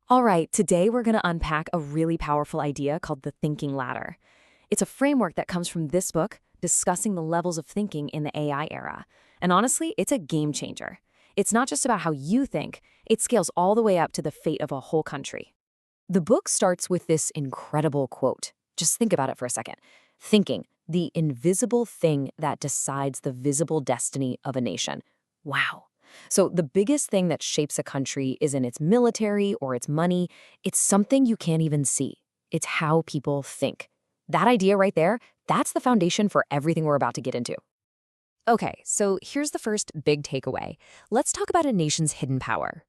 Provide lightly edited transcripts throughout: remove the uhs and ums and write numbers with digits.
All right, today we're going to unpack a really powerful idea called the thinking ladder. It's a framework that comes from this book discussing the levels of thinking in the AI era. And honestly, it's a game changer. It's not just about how you think, it scales all the way up to the fate of a whole country. The book starts with this incredible quote. Just think about it for a second. Thinking, the invisible thing that decides the visible destiny of a nation. Wow. So, the biggest thing that shapes a country isn't its military or its money, it's something you can't even see. It's how people think. That idea right there, that's the foundation for everything we're about to get into. Okay, so here's the first big takeaway. Let's talk about a nation's hidden power.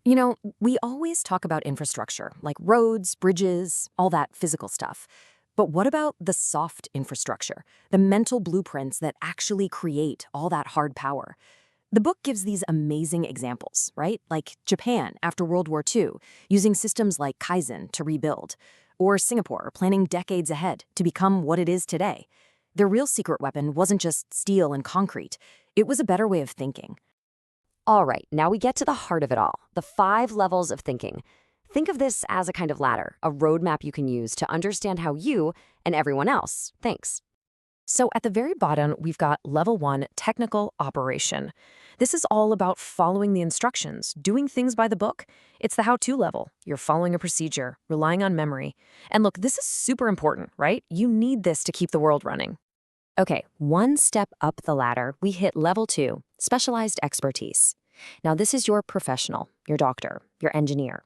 We always talk about infrastructure, like roads, bridges, all that physical stuff. But what about the soft infrastructure, the mental blueprints that actually create all that hard power? The book gives these amazing examples, right? Like Japan after World War II, using systems like Kaizen to rebuild, or Singapore planning decades ahead to become what it is today. Their real secret weapon wasn't just steel and concrete, it was a better way of thinking. All right, now we get to the heart of it all, the 5 levels of thinking. Think of this as a kind of ladder, a roadmap you can use to understand how you and everyone else thinks. So at the very bottom, we've got level 1, technical operation. This is all about following the instructions, doing things by the book. It's the how-to level. You're following a procedure, relying on memory. And look, this is super important, right? You need this to keep the world running. Okay, one step up the ladder, we hit level 2, specialized expertise. Now this is your professional, your doctor, your engineer.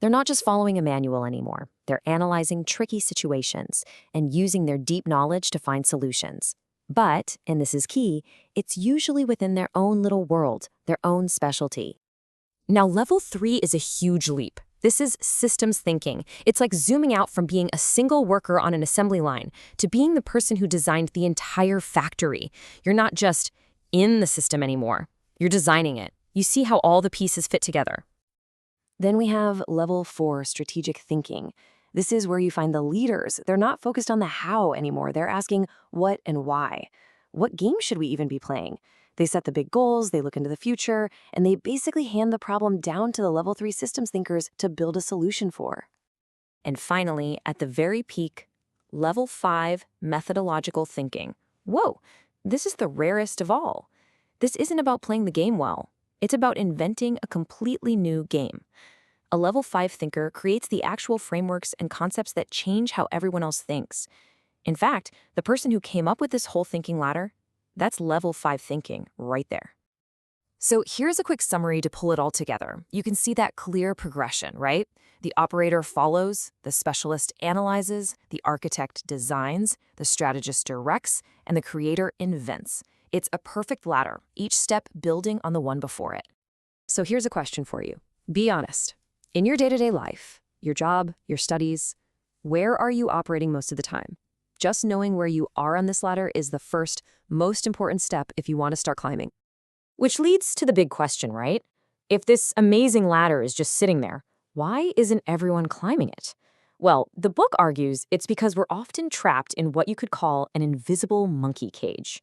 They're not just following a manual anymore. They're analyzing tricky situations and using their deep knowledge to find solutions. But, and this is key, it's usually within their own little world, their own specialty. Now, level 3 is a huge leap. This is systems thinking. It's like zooming out from being a single worker on an assembly line to being the person who designed the entire factory. You're not just in the system anymore. You're designing it. You see how all the pieces fit together. Then we have level 4, strategic thinking. This is where you find the leaders. They're not focused on the how anymore. They're asking what and why. What game should we even be playing? They set the big goals, they look into the future, and they basically hand the problem down to the level 3 systems thinkers to build a solution for. And finally, at the very peak, level 5, methodological thinking. Whoa, this is the rarest of all. This isn't about playing the game well. It's about inventing a completely new game. A level 5 thinker creates the actual frameworks and concepts that change how everyone else thinks. In fact, the person who came up with this whole thinking ladder, that's level 5 thinking right there. So here's a quick summary to pull it all together. You can see that clear progression, right? The operator follows, the specialist analyzes, the architect designs, the strategist directs, and the creator invents. It's a perfect ladder, each step building on the one before it. So here's a question for you. Be honest. In your day-to-day life, your job, your studies, where are you operating most of the time? Just knowing where you are on this ladder is the first, most important step if you want to start climbing. Which leads to the big question, right? If this amazing ladder is just sitting there, why isn't everyone climbing it? Well, the book argues it's because we're often trapped in what you could call an invisible monkey cage.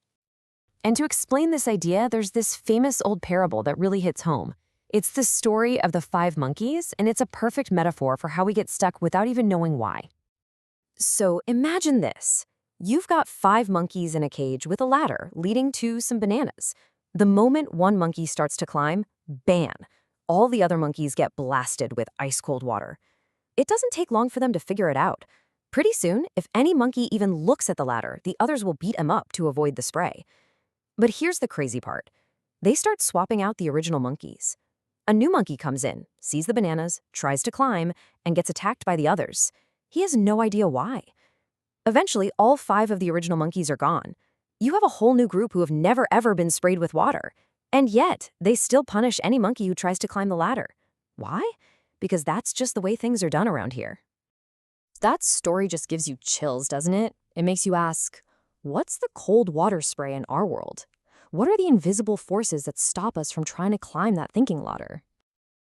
And to explain this idea, there's this famous old parable that really hits home. It's the story of the 5 monkeys, and it's a perfect metaphor for how we get stuck without even knowing why. So imagine this. You've got 5 monkeys in a cage with a ladder leading to some bananas. The moment one monkey starts to climb, bam, all the other monkeys get blasted with ice-cold water. It doesn't take long for them to figure it out. Pretty soon, if any monkey even looks at the ladder, the others will beat him up to avoid the spray. But here's the crazy part. They start swapping out the original monkeys. A new monkey comes in, sees the bananas, tries to climb, and gets attacked by the others. He has no idea why. Eventually, all 5 of the original monkeys are gone. You have a whole new group who have never ever been sprayed with water. And yet, they still punish any monkey who tries to climb the ladder. Why? Because that's just the way things are done around here. That story just gives you chills, doesn't it? It makes you ask, what's the cold water spray in our world? What are the invisible forces that stop us from trying to climb that thinking ladder?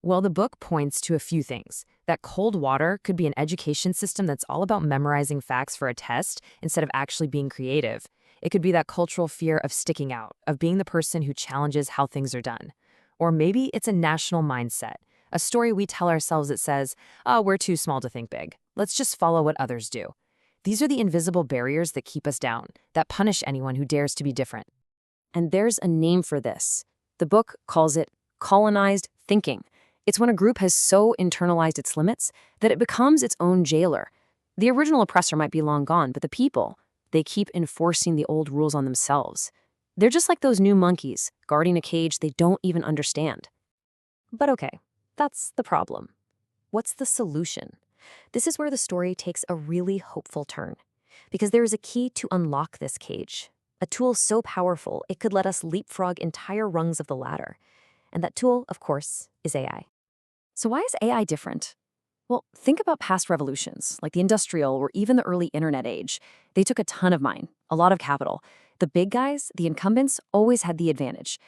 Well, the book points to a few things. That cold water could be an education system that's all about memorizing facts for a test instead of actually being creative. It could be that cultural fear of sticking out, of being the person who challenges how things are done. Or maybe it's a national mindset, a story we tell ourselves that says, oh, we're too small to think big. Let's just follow what others do. These are the invisible barriers that keep us down, that punish anyone who dares to be different. And there's a name for this. The book calls it colonized thinking. It's when a group has so internalized its limits that it becomes its own jailer. The original oppressor might be long gone, but the people, they keep enforcing the old rules on themselves. They're just like those new monkeys, guarding a cage they don't even understand. But okay, that's the problem. What's the solution? This is where the story takes a really hopeful turn, because there is a key to unlock this cage, a tool so powerful it could let us leapfrog entire rungs of the ladder. And that tool, of course, is AI. So why is AI different? Well, think about past revolutions, like the industrial or even the early internet age. They took a ton of mind, a lot of capital. The big guys, the incumbents, always had the advantage.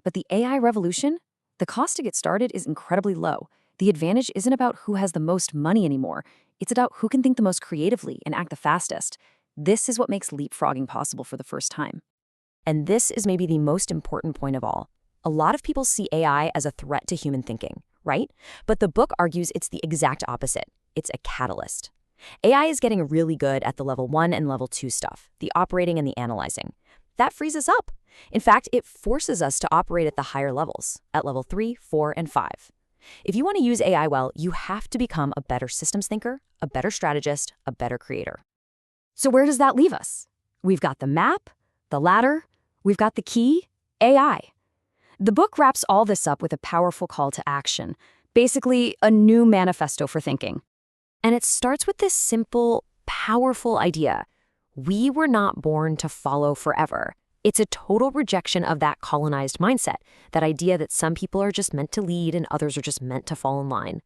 But the AI revolution, the cost to get started is incredibly low. The advantage isn't about who has the most money anymore. It's about who can think the most creatively and act the fastest. This is what makes leapfrogging possible for the first time. And this is maybe the most important point of all. A lot of people see AI as a threat to human thinking, right? But the book argues it's the exact opposite. It's a catalyst. AI is getting really good at the level 1 and level 2 stuff, the operating and the analyzing. That frees us up. In fact, it forces us to operate at the higher levels, at level 3, 4, and 5. If you want to use AI well, you have to become a better systems thinker, a better strategist, a better creator. So where does that leave us? We've got the map, the ladder, we've got the key, AI. The book wraps all this up with a powerful call to action, basically a new manifesto for thinking. And it starts with this simple, powerful idea. We were not born to follow forever. It's a total rejection of that colonized mindset, that idea that some people are just meant to lead and others are just meant to fall in line.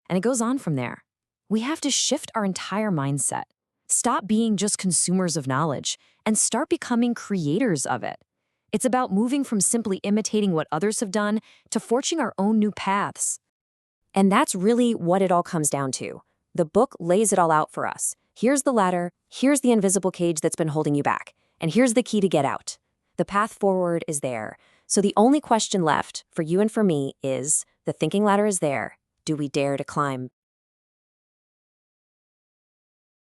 And it goes on from there. We have to shift our entire mindset, stop being just consumers of knowledge, and start becoming creators of it. It's about moving from simply imitating what others have done to forging our own new paths. And that's really what it all comes down to. The book lays it all out for us. Here's the ladder, here's the invisible cage that's been holding you back, and here's the key to get out. The path forward is there. So the only question left for you and for me is, the thinking ladder is there. Do we dare to climb